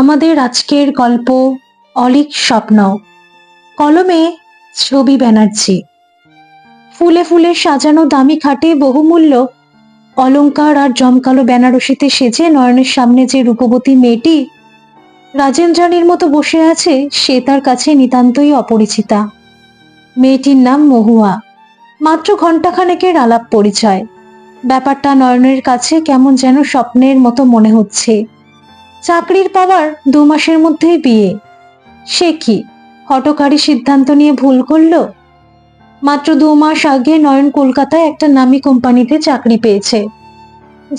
আমাদের আজকের গল্প অলীক স্বপ্ন। কলমে ছবি ব্যানার্জি। ফুলে ফুলে সাজানো দামি খাটে বহুমূল্য অলংকার আর জমকালো বেনারসিতে সেজে নয়নের সামনে যে রূপবতী মেয়েটি রাজেন্দ্রাণীর মতো বসে আছে, সে তার কাছে নিতান্তই অপরিচিতা। মেয়েটির নাম মহুয়া। মাত্র ঘণ্টাখানেকের আলাপ পরিচয়। ব্যাপারটা নয়নের কাছে কেমন যেন স্বপ্নের মতো মনে হচ্ছে। চাকরির পাওয়ার 2 মাসের মধ্যেই বিয়ে। সে কি হঠকারী সিদ্ধান্ত নিয়ে ভুল করলো? মাত্র 2 মাস আগে নয়ন কলকাতায় একটা নামী কোম্পানিতে চাকরি পেয়েছে,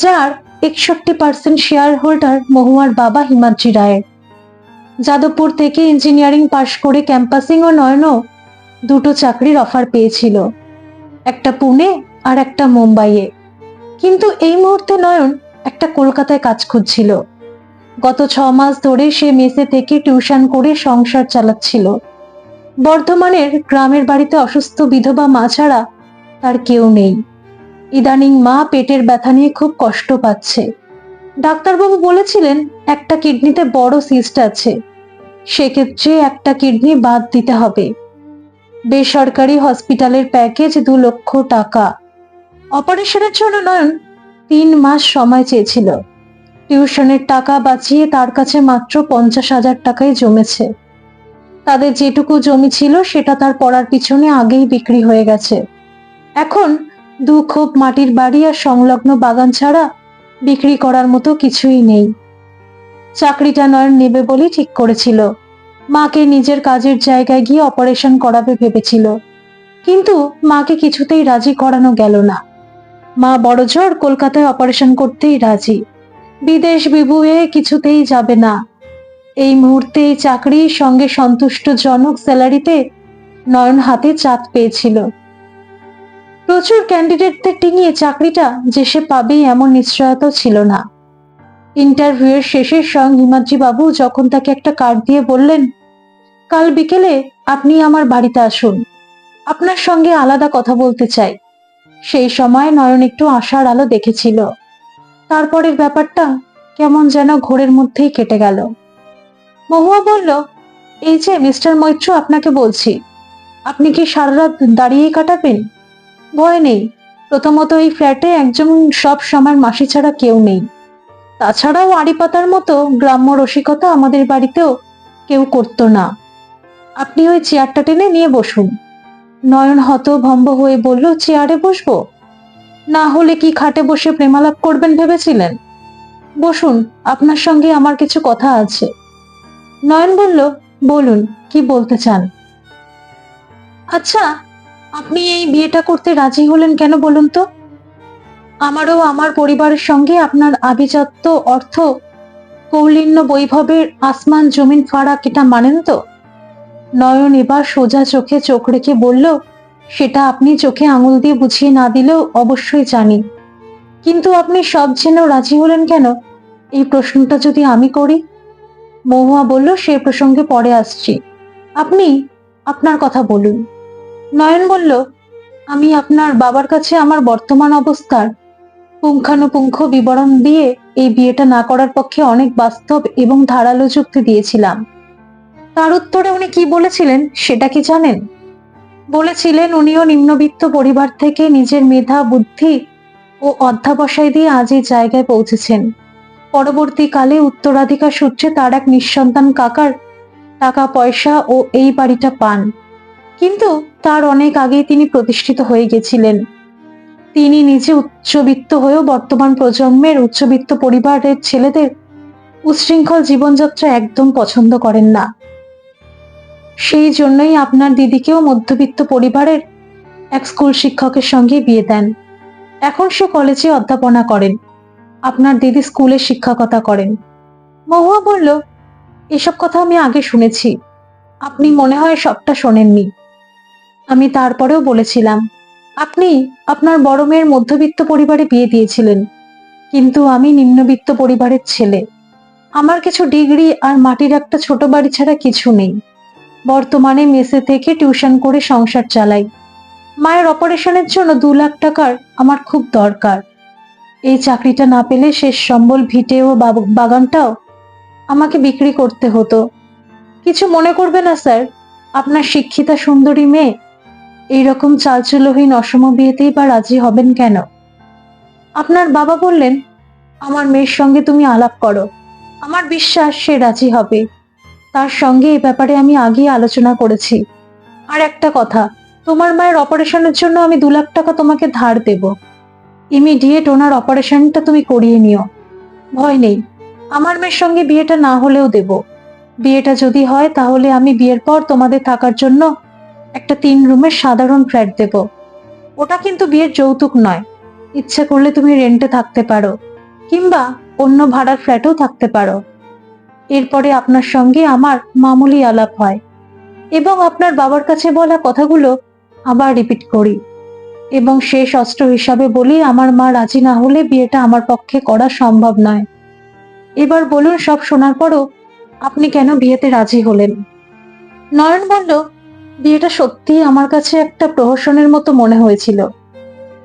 যার 61% শেয়ার হোল্ডার মহুয়ার বাবা হিমাদ্রি রায়ের। যাদবপুর থেকে ইঞ্জিনিয়ারিং পাশ করে ক্যাম্পাসিং ও নয়নও দুটো চাকরির অফার পেয়েছিল, একটা পুনে আর একটা মুম্বাইয়ে। কিন্তু এই মুহূর্তে নয়ন একটা কলকাতায় কাজ খুঁজছিল। গত 6 মাস ধরে সে মেসে থেকে টিউশন করে সংসার চালাচ্ছিল। বর্ধমানের গ্রামের বাড়িতে অসুস্থ বিধবা মা ছাড়া তার কেউ নেই। ইদানিং মা পেটের ব্যথা নিয়ে খুব কষ্ট পাচ্ছে। ডাক্তারবাবু বলেছিলেন একটা কিডনিতে বড় সিস্ট আছে, সেক্ষেত্রে একটা কিডনি বাদ দিতে হবে। বেসরকারি হসপিটালের প্যাকেজ 2 লক্ষ টাকা। অপারেশনের জন্য নয়ন 3 মাস সময় চেয়েছিল। টিউশনের টাকা বাঁচিয়ে তার কাছে মাত্র 50,000 টাকাই জমেছে। তাদের যেটুকু জমি ছিল সেটা তার পড়ার পিছনে আগেই বিক্রি হয়ে গেছে। এখন 2 খোপ মাটির বাড়ি আর সংলগ্ন বাগান ছাড়া বিক্রি করার মতো কিছুই নেই। চাকরিটা নয়ন নেবে বলেই ঠিক করেছিল। মাকে নিজের কাজের জায়গায় গিয়ে অপারেশন করাবে ভেবেছিল, কিন্তু মাকে কিছুতেই রাজি করানো গেল না। মা বড়জোর কলকাতায় অপারেশন করতেই রাজি, বিদেশ বিভুঁয়ে কিছুতেই যাবে না। এই মুহূর্তে এই চাকরির সঙ্গে সন্তুষ্টজনক স্যালারিতে নয়ন হাতে চাঁদ পেয়েছিল। প্রচুর ক্যান্ডিডেটদের টিঙিয়ে চাকরিটা যে সে পাবেই এমন নিশ্চয়তা ছিল না। ইন্টারভিউয়ের শেষের সঙ্গে হিমাদ্রি বাবু যখন তাকে একটা কার্ড দিয়ে বললেন, কাল বিকেলে আপনি আমার বাড়িতে আসুন, আপনার সঙ্গে আলাদা কথা বলতে চাই, সেই সময় নয়ন একটু আশার আলো দেখেছিল। তারপরের ব্যাপারটা কেমন যেন ঘোরের মধ্যেই কেটে গেল। মহুয়া বলল, এই যে মিস্টার মৈত্র, আপনাকে বলছি, আপনি কি সারা রাত দাঁড়িয়েই কাটাবেন? ভয় নেই। প্রথমত এই ফ্ল্যাটে একজন সব সময় মাসি ছাড়া কেউ নেই। তাছাড়াও আড়ি পাতার মতো গ্রাম্য রসিকতা আমাদের বাড়িতেও কেউ করতো না। আপনি ওই চেয়ারটা টেনে নিয়ে বসুন। নয়ন হতভম্ব হয়ে বলল, চেয়ারে বসবো? না হলে কি খাটে বসে প্রেমালাপ করবেন ভেবেছিলেন? বসুন, আপনার সঙ্গে আমার কিছু কথা আছে। নয়ন বলল, বলুন, কি বলতে চান? আচ্ছা, আপনি এই বিয়েটা করতে রাজি হলেন কেন বলুন তো? আমারও আমার পরিবারের সঙ্গে আপনার আভিজাত্য, অর্থ, কৌলিন্য, বৈভবের আসমান জমিন ফারাক, এটা মানেন তো? নয়ন এবার সোজা চোখে চোখ রেখে বলল, সেটা আপনি চোখে আঙুল দিয়ে বুঝিয়ে না দিলেও অবশ্যই জানি, কিন্তু আপনি সব জেনেও রাজি হলেন কেন, এই প্রশ্নটা যদি আমি করি? মহুয়া বলল, সে প্রসঙ্গে পরে আসছি, আপনি আপনার কথা বলুন। নয়ন বলল, আমি আপনার বাবার কাছে আমার বর্তমান অবস্থার পুঙ্খানুপুঙ্খ বিবরণ দিয়ে এই বিয়েটা না করার পক্ষে অনেক বাস্তব এবং ধারালো যুক্তি দিয়েছিলাম। তার উত্তরে উনি কি বলেছিলেন সেটা কি জানেন? বলেছিলেন উনিও নিম্নবিত্ত পরিবার থেকে নিজের মেধা, বুদ্ধি ও অধ্যাবসায় দিয়ে আজ এই জায়গায় পৌঁছেছেন। পরবর্তীকালে উত্তরাধিকার সূত্রে তার এক নিঃসন্তান কাকার টাকা পয়সা ও এই বাড়িটা পান, কিন্তু তার অনেক আগেই তিনি প্রতিষ্ঠিত হয়ে গেছিলেন। তিনি নিজে উচ্চবিত্ত হয়েও বর্তমান প্রজন্মের উচ্চবিত্ত পরিবারের ছেলেদের উচ্ছৃঙ্খল জীবনযাত্রা একদম পছন্দ করেন না। সেই জন্যই আপনার দিদিকেও মধ্যবিত্ত পরিবারের এক স্কুল শিক্ষকের সঙ্গে বিয়ে দেন। এখন সে কলেজে অধ্যাপনা করেন, আপনার দিদি স্কুলে শিক্ষকতা করেন। মহুয়া বলল, এসব কথা আমি আগে শুনেছি, আপনি মনে হয় সবটা শোনেননি। আমি তারপরেও বলেছিলাম, আপনি আপনার বড় মেয়ের মধ্যবিত্ত পরিবারে বিয়ে দিয়েছিলেন, কিন্তু আমি নিম্নবিত্ত পরিবারের ছেলে। আমার কিছু ডিগ্রি আর মাটির একটা ছোট বাড়ি ছাড়া কিছু নেই। বর্তমানে মেসে থেকে টিউশন করে সংসার চালাই। মায়ের অপারেশনের জন্য 2 লাখ টাকার আমার খুব দরকার। এই চাকরিটা না পেলে শেষ সম্বল ভিটে ও বাগানটাও আমাকে বিক্রি করতে হতো। কিছু মনে করবে না স্যার, আপনার শিক্ষিতা সুন্দরী মেয়ে এইরকম চালচুলোহীন অসম বিয়েতেই বা রাজি হবেন কেন? আপনার বাবা বললেন, আমার মেয়ের সঙ্গে তুমি আলাপ করো, আমার বিশ্বাস সে রাজি হবে। তার সঙ্গে এ ব্যাপারে আমি আগেই আলোচনা করেছি। আর একটা কথা, তোমার মায়ের অপারেশনের জন্য আমি 2 লাখ টাকা তোমাকে ধার দেব। ইমিডিয়েট ওনার অপারেশনটা তুমি করিয়ে নিও। ভয় নেই, আমার মেয়ের সঙ্গে বিয়েটা না হলেও দেব। বিয়েটা যদি হয় তাহলে আমি বিয়ের পর তোমাদের থাকার জন্য একটা 3 রুমের সাধারণ ফ্ল্যাট দেব। ওটা কিন্তু বিয়ের যৌতুক নয়। ইচ্ছে করলে তুমি রেন্টে থাকতে পারো, কিংবা অন্য ভাড়ার ফ্ল্যাটেও থাকতে পারো। এরপরে আপনার সঙ্গে আমার মামুলি আলাপ হয় এবং আপনার বাবার কাছে বলা কথাগুলো আবার রিপিট করি, এবং শেষ অস্ত্র হিসাবে বলি, আমার মা রাজি না হলে বিয়েটা আমার পক্ষে করা সম্ভব নয়। এবার বলুন, সব শোনার পরও আপনি কেন বিয়েতে রাজি হলেন? নয়ন বলল, বিয়েটা সত্যিই আমার কাছে একটা প্রহসনের মতো মনে হয়েছিল,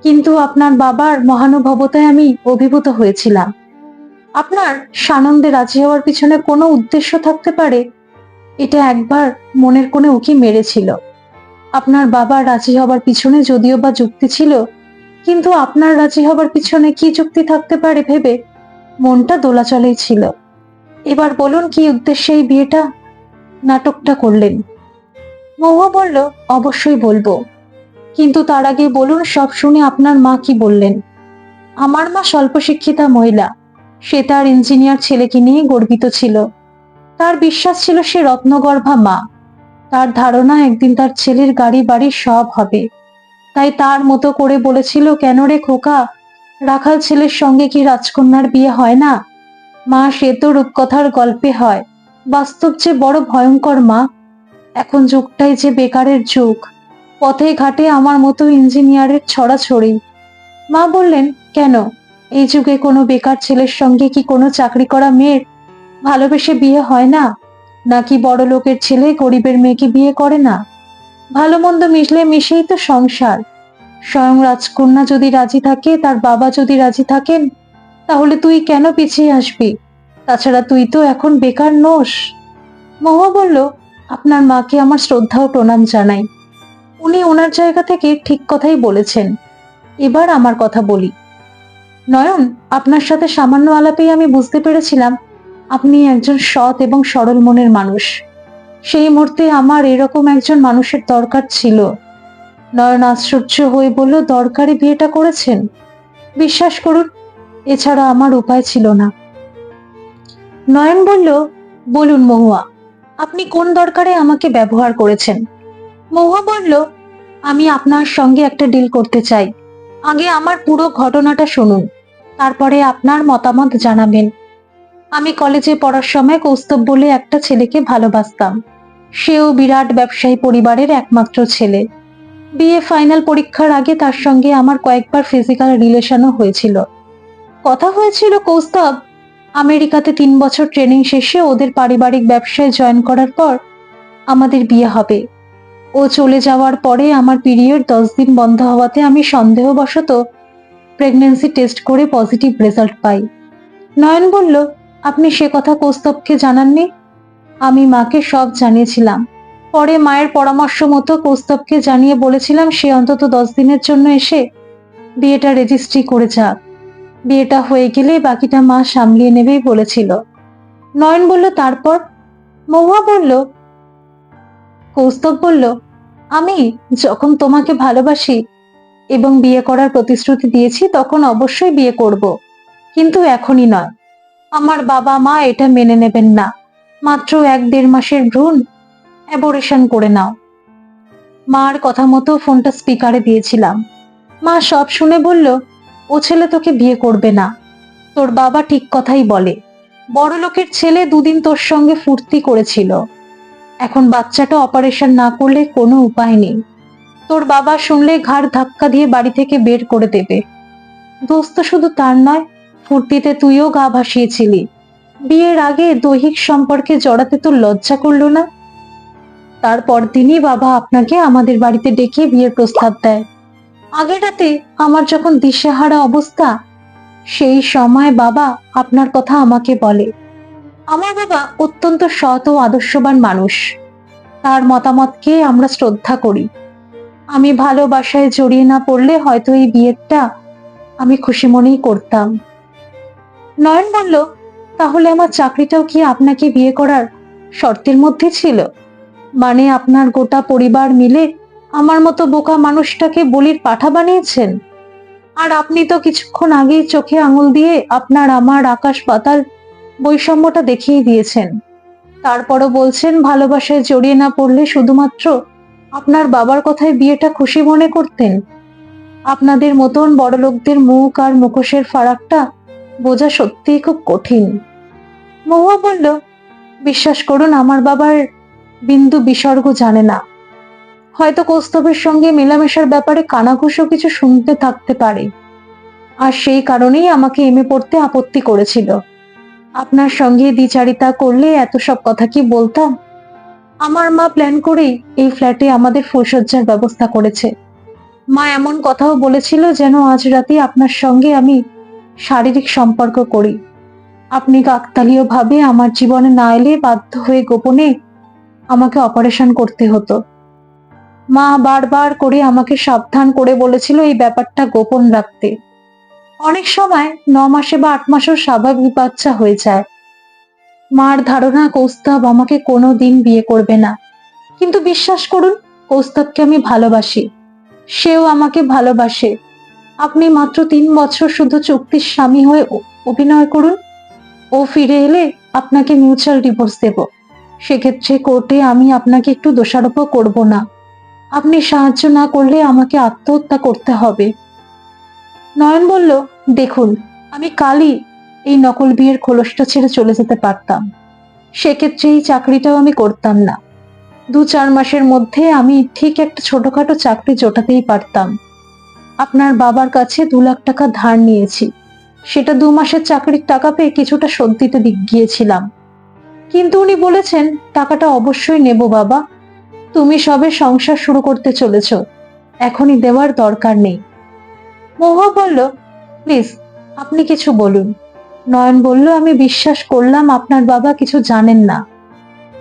কিন্তু আপনার বাবার মহানুভবতায় আমি অভিভূত হয়েছিলাম। আপনার সানন্দে রাজি হওয়ার পিছনে কোনো উদ্দেশ্য থাকতে পারে, এটা একবার মনের কোণে উকি মেরেছিল। আপনার বাবার রাজি হবার পিছনে যদিও বা যুক্তি ছিল, কিন্তু আপনার রাজি হবার পিছনে কি যুক্তি থাকতে পারে ভেবে মনটা দোলাচলেই ছিল। এবার বলুন, কি উদ্দেশ্যে এই বিয়েটা নাটকটা করলেন? মহুয়া বলল, অবশ্যই বলবো, কিন্তু তার আগে বলুন সব শুনে আপনার মা কি বললেন। আমার মা স্বল্প শিক্ষিতা মহিলা, সে তার ইঞ্জিনিয়ার ছেলেকে নিয়ে গর্বিত ছিল। তার বিশ্বাস ছিল সে রত্নগর্ভা মা। তার ধারণা একদিন তার ছেলের গাড়ি বাড়ি সব হবে। তাই তার মতো করে বলেছিল, কেন রে খোকা, রাখাল ছেলের সঙ্গে কি রাজকন্যার বিয়ে হয় না? মা, সে তো রূপকথার গল্পে হয়, বাস্তব যে বড় ভয়ঙ্কর মা। এখন যুগটাই যে বেকারের যুগ, পথে ঘাটে আমার মতো ইঞ্জিনিয়ারের ছড়াছড়ি। মা বললেন, কেন, এই যুগে কোনো বেকার ছেলের সঙ্গে কি কোনো চাকরি করা মেয়ের ভালোবেসে বিয়ে হয় না? নাকি বড় লোকের ছেলে গরিবের মেয়েকে বিয়ে করে না? ভালো মন্দ মিশলে মিশেই তো সংসার। স্বয়ং রাজকন্যা যদি রাজি থাকে, তার বাবা যদি রাজি থাকেন, তাহলে তুই কেন পিছিয়ে আসবি? তাছাড়া তুই তো এখন বেকার নোস। মহুয়া বলল, আপনার মাকে আমার শ্রদ্ধা ও প্রণাম জানাই। উনি ওনার জায়গা থেকে ঠিক কথাই বলেছেন। এবার আমার কথা বলি। নয়ন, আপনার সাথে সামান্য আলাপেই আমি বুঝতে পেরেছিলাম আপনি একজন সৎ এবং সরল মনের মানুষ। সেই মুহূর্তে আমার এরকম একজন মানুষের দরকার ছিল। নয়ন আশ্চর্য হয়ে বলল, দরকারি বিয়েটা করেছেন? বিশ্বাস করুন, এছাড়া আমার উপায় ছিল না। নয়ন বলল, বলুন মহুয়া, আপনি কোন দরকারে আমাকে ব্যবহার করেছেন? মহুয়া বলল, আমি আপনার সঙ্গে একটা ডিল করতে চাই। আগে আমার পুরো ঘটনাটা শুনুন, তারপরে আপনার মতামত জানাবেন। আমি কলেজে পড়ার সময় কৌস্তব বলে একটা ছেলেকে ভালোবাসতাম। সেও বিরাট ব্যবসায়ী পরিবারের একমাত্র ছেলে। বিএ ফাইনাল পরীক্ষার আগে তার সঙ্গে আমার কয়েকবার ফিজিক্যাল রিলেশনও হয়েছিল। কথা হয়েছিল কৌস্তব আমেরিকাতে 3 বছর ট্রেনিং শেষে ওদের পারিবারিক ব্যবসায় জয়েন করার পর আমাদের বিয়ে হবে। ও চলে যাওয়ার পরে আমার পিরিয়ড 10 দিন বন্ধ হওয়াতে আমি সন্দেহবশত প্রেগন্যান্সি টেস্ট করে পজিটিভ রেজাল্ট পাই। নয়ন বলল, আপনি সে কথা কৌস্তবকে জানাননি? আমি মাকে সব জানিয়েছিলাম। পরে মায়ের পরামর্শ মতো কৌস্তবকে জানিয়ে বলেছিলাম সে অন্তত 10 দিনের জন্য এসে বিয়েটা রেজিস্ট্রি করে যাক। বিয়েটা হয়ে গেলে বাকিটা মা সামলিয়ে নেবেই বলেছিল। নয়ন বলল, তারপর? মহুয়া বলল, কৌস্তব বলল, আমি যখন তোমাকে ভালোবাসি এবং বিয়ে করার প্রতিশ্রুতি দিয়েছি তখন অবশ্যই বিয়ে করব, কিন্তু এখনই নয়। আমার বাবা মা এটা মেনে নেবেন না। মাত্র 1-1.5 মাসের ভ্রূণ অ্যাবরেশন করে নাও। মার কথা মতো ফোনটা স্পিকারে দিয়েছিলাম। মা সব শুনে বলল, ও ছেলে তোকে বিয়ে করবে না। তোর বাবা ঠিক কথাই বলে। বড় লোকের ছেলে 2 দিন তোর সঙ্গে ফুর্তি করেছিল। এখন বাচ্চাটা অপারেশন না করলে কোনো উপায় নেই। তোর বাবা শুনলে ঘাড় ধাক্কা দিয়ে বাড়ি থেকে বের করে দেবে। দোস্ত শুধু তার নয়, ফুর্তিতে তুইও গা ভাসিয়েছিলি। বিয়ের আগে দৈহিক সম্পর্কে জড়াতে তোর লজ্জা করলো না? তারপর দিনই বাবা আপনাকে আমাদের বাড়িতে ডেকে বিয়ের প্রস্তাব দেয়। আগের রাতে আমার যখন দিশেহারা অবস্থা, সেই সময় বাবা আপনার কথা আমাকে বলে। আমার বাবা অত্যন্ত সৎ ও আদর্শবান মানুষ। তার মতামতকে আমরা শ্রদ্ধা করি। আমি ভালোবাসায় জড়িয়ে না পড়লে হয়তো এই বিয়েটা আমি খুশি মনেই করতাম। নয়ন বলল, তাহলে আমার চাকরিটাও কি আপনাকে বিয়ে করার শর্তের মধ্যে ছিল? মানে আপনার গোটা পরিবার মিলে আমার মতো বোকা মানুষটাকে বলির পাঠা বানিয়েছেন? আর আপনি তো কিছুক্ষণ আগেই চোখে আঙুল দিয়ে আপনার আমার আকাশ পাতাল বৈষম্যটা দেখিয়ে দিয়েছেন। তারপরও বলছেন ভালোবাসায় জড়িয়ে না পড়লে শুধুমাত্র আপনার বাবার কথায় বিয়েটা খুশি মনে করতেন। আপনাদের মতন বড়লোকদের মুখ আর মুখোশের ফারাকটা বোঝা সত্যিই খুব কঠিন। মহুয়া বলল, বিশ্বাস করুন, আমার বাবার বিন্দু বিসর্গ জানে না। হয়তো কৌস্তবের সঙ্গে মেলামেশার ব্যাপারে কানাঘুষো কিছু শুনতে থাকতে পারে, আর সেই কারণেই আমাকে এমএ পড়তে আপত্তি করেছিল। আপনার সঙ্গে দ্বিচারিতা করলে এত সব কথা কি বলতাম? আমার মা প্ল্যান করেই এই ফ্ল্যাটে আমাদের ফুলসজ্জার ব্যবস্থা করেছে। মা এমন কথাও বলেছিল যেন আজ রাতে আপনার সঙ্গে আমি শারীরিক সম্পর্ক করি। আপনি কাকতালীয় ভাবে আমার জীবনে না এলে বাধ্য হয়ে গোপনে আমাকে অপারেশন করতে হতো। মা বারবার করে আমাকে সাবধান করে বলেছিল এই ব্যাপারটা গোপন রাখতে। অনেক সময় 9 মাসে বা 8 মাসেও স্বাভাবিক বাচ্চা হয়ে যায়। মার ধারণা কৌস্তব আমাকে কোনোদিন বিয়ে করবে না। কিন্তু বিশ্বাস করুন, কৌস্তবকে আমি ভালোবাসি, সেও আমাকে ভালোবাসে। আপনি মাত্র 3 বছর শুধু চুক্তির স্বামী হয়ে অভিনয় করুন। ও ফিরে এলে আপনাকে মিউচুয়াল ডিভোর্স দেব। সেক্ষেত্রে কোর্টে আমি আপনাকে একটু দোষারোপও করব না। আপনি সাহায্য না করলে আমাকে আত্মহত্যা করতে হবে। নয়ন বলল, দেখুন, আমি কালই এই নকল বিয়ের খোলসটা ছেড়ে চলে যেতে পারতাম। সেক্ষেত্রে এই চাকরিটাও আমি করতাম না। 2-4 মাসের মধ্যে আমি ঠিক একটা ছোটখাটো চাকরি জোটাতেই পারতাম। আপনার বাবার কাছে 2 লাখ টাকা ধার নিয়েছি। সেটা 2 মাসের চাকরির টাকা পেয়ে কিছুটা শোধ দিতে গিয়েছিলাম। কিন্তু উনি বলেছেন, টাকাটা অবশ্যই নেব বাবা, তুমি সবে সংসার শুরু করতে চলেছ, এখনই দেওয়ার দরকার নেই। মহুয়া বলল, প্লিজ আপনি কিছু বলুন। নয়ন বলল, আমি বিশ্বাস করলাম আপনার বাবা কিছু জানেন না।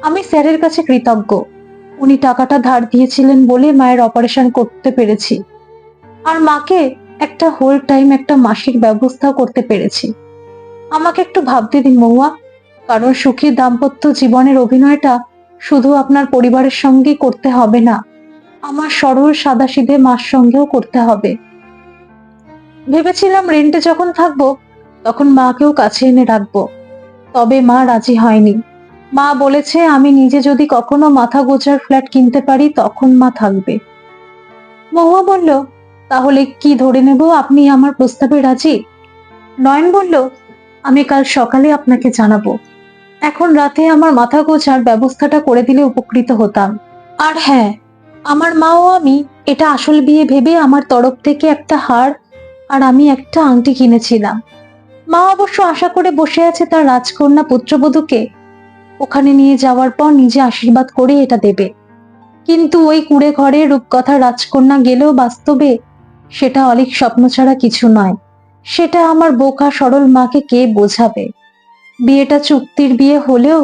আমি স্যারের কাছে কৃতজ্ঞ। উনি টাকাটা ধার দিয়েছিলেন বলে মায়ের অপারেশন করতে পেরেছি, আর মাকে একটা হোল টাইম একটা মাসিক ব্যবস্থাও করতে পেরেছি। আমাকে একটু ভাবতে দিন মহুয়া, কারণ সুখী দাম্পত্য জীবনের অভিনয়টা শুধু আপনার পরিবারের সঙ্গেই করতে হবে না, আমার সরল সাদাসিধে মার সঙ্গেও করতে হবে। ভেবেছিলাম রেন্টে যখন থাকবো তখন মাকেও কাছে এনে রাখবো, তবে মা রাজি হয়নি। মা বলেছে আমি নিজে যদি কখনো মাথা গোজার ফ্ল্যাট কিনতে পারি তখন মা থাকবে। মহুয়া বলল, তাহলে কি ধরে নেব আপনি আমার প্রস্তাবে রাজি? নয়ন বলল, আমি কাল সকালে আপনাকে জানাবো। এখন রাতে আমার মাথা গোজার ব্যবস্থাটা করে দিলে উপকৃত হতাম। আর হ্যাঁ, আমার মা ও আমি এটা আসল বিয়ে ভেবে আমার তরফ থেকে একটা হার আর আমি একটা আংটি কিনেছিলাম। মা অবশ্য আশা করে বসে আছে তার রাজকন্যা পুত্রবধূকে ওখানে নিয়ে যাওয়ার পর নিজে আশীর্বাদ করে এটা দেবে। কিন্তু ওই কুঁড়ে ঘরে রূপকথা রাজকন্যা গেলেও বাস্তবে সেটা অলীক স্বপ্ন ছাড়া কিছু নয়। সেটা আমার বোকা সরল মাকে কে বোঝাবে? বিয়েটা চুক্তির বিয়ে হলেও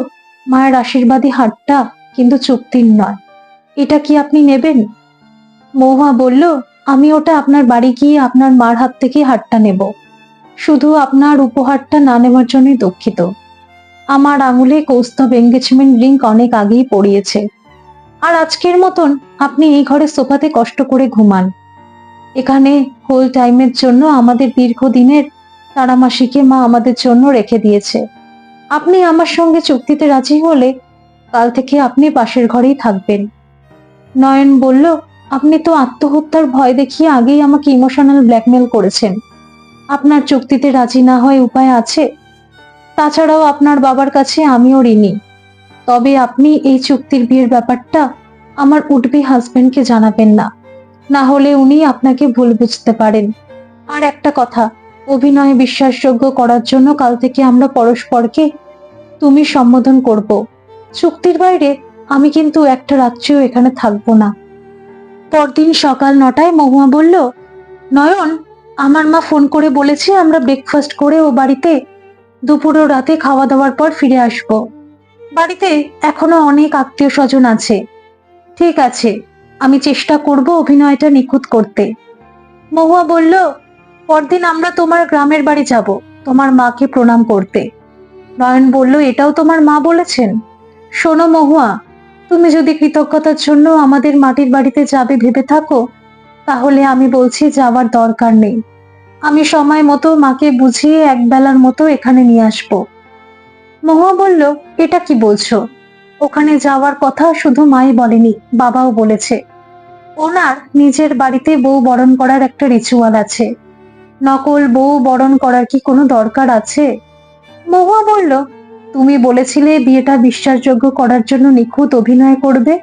মায়ের আশীর্বাদী হারটা কিন্তু চুক্তির নয়। এটা কি আপনি নেবেন? মহুয়া বলল, আমি ওটা আপনার বাড়ি গিয়ে আপনার মার হাত থেকে হারটা নেব। শুধু আপনার উপহারটা না নেওয়ার জন্যই দুঃখিত। আমার আঙুলে কৌস্তব এঙ্গেজমেন্ট রিং অনেক আগেই পড়িয়েছে। আর আজকের মতন আপনি এই ঘরে সোফাতে কষ্ট করে ঘুমান। এখানে হোল টাইমের জন্য আমাদের দীর্ঘদিনের তারামাসিকে মা আমাদের জন্য রেখে দিয়েছে। আপনি আমার সঙ্গে চুক্তিতে রাজি হলে কাল থেকে আপনি পাশের ঘরেই থাকবেন। নয়ন বলল, আপনি তো আত্মহত্যার ভয় দেখিয়ে আগেই আমাকে ইমোশনাল ব্ল্যাকমেল করেছেন। আপনার চুক্তিতে রাজি না হয় উপায় আছে? তাছাড়াও আপনার বাবার কাছে আমিও ঋণী। তবে আপনি এই চুক্তির বিয়ের ব্যাপারটা আমার উডবি হাজবেন্ডকে জানাবেন না, না হলে উনি আপনাকে ভুল বুঝতে পারেন। আর একটা কথা, অভিনয় বিশ্বাসযোগ্য করার জন্য কাল থেকে আমরা পরস্পরকে তুমি সম্বোধন করব। চুক্তির বাইরে আমি কিন্তু একটা রাত্রিও এখানে থাকবো না। পরদিন সকাল 9টায় মহুয়া বলল, নয়ন, আমার মা ফোন করে বলেছে আমরা ব্রেকফাস্ট করে ও বাড়িতে দুপুর ও রাতে খাওয়া দাওয়ার পর ফিরে আসবো। বাড়িতে এখনো অনেক আত্মীয় স্বজন আছে। ঠিক আছে, আমি চেষ্টা করব অভিনয়টা নিখুঁত করতে। মহুয়া বলল, পরদিন আমরা তোমার গ্রামের বাড়ি যাব তোমার মাকে প্রণাম করতে। নয়ন বলল, এটাও তোমার মা বলেছেন? শোনো মহুয়া, তুমি যদি কৃতজ্ঞতার জন্য আমাদের মাটির বাড়িতে যাবে ভেবে থাকো, তাহলে আমি বলছি যাওয়ার দরকার নেই। আমি সময় মতো মাকে বুঝিয়ে একবেলার মতো এখানে নিয়ে আসবো। মহুয়া বলল, এটা কি বলছো? ওখানে যাওয়ার কথা শুধু মাই বলেনি, বাবাও বলেছে। ওনার নিজের বাড়িতে বউ বরণ করার একটা রিচুয়াল আছে। নকল বউ বরণ করার কি কোনো দরকার আছে? মহুয়া বলল, তুমি বলেছিলে বিয়েটা বিশ্বাসযোগ্য করার জন্য নিখুঁত অভিনয় করবে।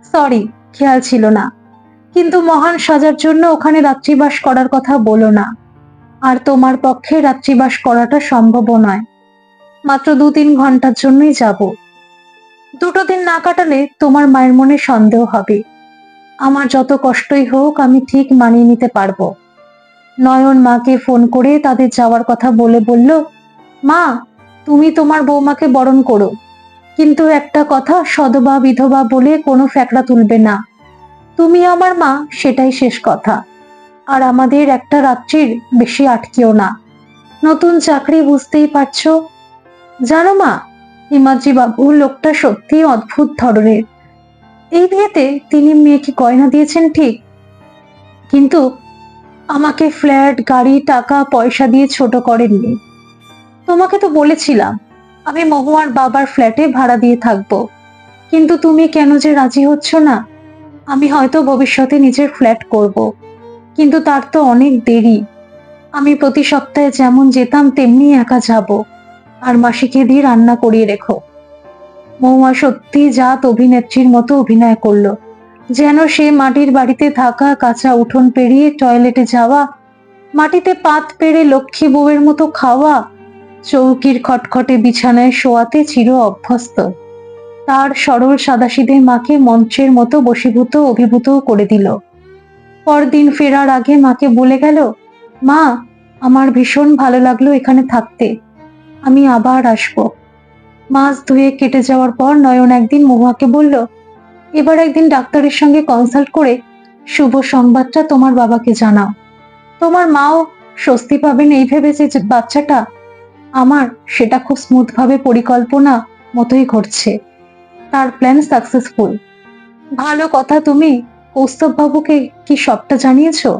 সরি, খেয়াল ছিল না। কিন্তু মহান সাজার জন্য ওখানে রাত্রিবাস করার কথা বলো না। আর তোমার পক্ষে রাত্রিবাস করাটা সম্ভবও নয়। মাত্র 2-3 ঘন্টার জন্যই যাব। দুটো দিন না কাটালে তোমার মায়ের মনে সন্দেহ হবে। আমার যত কষ্টই হোক আমি ঠিক মানিয়ে নিতে পারবো। নয়ন মাকে ফোন করে তাদের যাওয়ার কথা বলে বলল, মা, তুমি তোমার বৌমাকে বরণ করো, কিন্তু একটা কথা, সধবা বিধবা বলে কোনো ফ্যাকড়া তুলবে না। তুমি আমার মা, সেটাই শেষ কথা। আর আমাদের একটা রাত্রির বেশি আটকেও না। নতুন চাকরি, বুঝতেই পারছো। জানো মা, হিমাদ্রি বাবু লোকটা সত্যি অদ্ভুত ধরনের। এই বিয়েতে তিনি মেয়েকে গয়না দিয়েছেন ঠিক, কিন্তু আমাকে ফ্ল্যাট, গাড়ি, টাকা পয়সা দিয়ে ছোট করেননি। তোমাকে তো বলেছিলাম আমি মহুয়ার বাবার ফ্ল্যাটে ভাড়া দিয়ে থাকবো, কিন্তু তুমি কেন যে রাজি হচ্ছ না। আমি হয়তো ভবিষ্যতে নিজের ফ্ল্যাট করব, কিন্তু তার তো অনেক দেরি। আমি প্রতি সপ্তাহে যেমন যেতাম তেমনি একা যাব, আর মাসিকে দিয়ে রান্না করিয়ে রেখো। মহুয়া সত্যি জাত অভিনেত্রীর মতো অভিনয় করলো, যেন সে মাটির বাড়িতে থাকা, কাঁচা উঠোন পেরিয়ে টয়লেটে যাওয়া, মাটিতে পাত পেড়ে লক্ষ্মী বউয়ের মতো খাওয়া, চৌকির খটখটে বিছানায় শোয়াতে চির অভ্যস্ত। তার সরল সাদাসিধে মাকে মঞ্চের মতো বশীভূত অভিভূত করে দিল। পরদিন ফেরার আগে মাকে বলে গেল, মা, আমার ভীষণ ভালো লাগলো এখানে থাকতে, আমি আবার আসবো। মাস ধুয়ে কেটে যাওয়ার পর নয়ন একদিন মহুয়াকে বলল, এবার একদিন ডাক্তারের সঙ্গে কনসাল্ট করে শুভ সংবাদটা তোমার বাবাকে জানাও। তোমার মাও স্বস্তি পাবেন এই ভেবে যে বাচ্চাটা আমার, সেটা খুব স্মুথ ভাবে পরিকল্পনা মতোই ঘটছে। তার প্ল্যান সাকসেসফুল। ভালো কথা, তুমি কৌস্তব বাবুকে কি সবটা জানিয়েছো?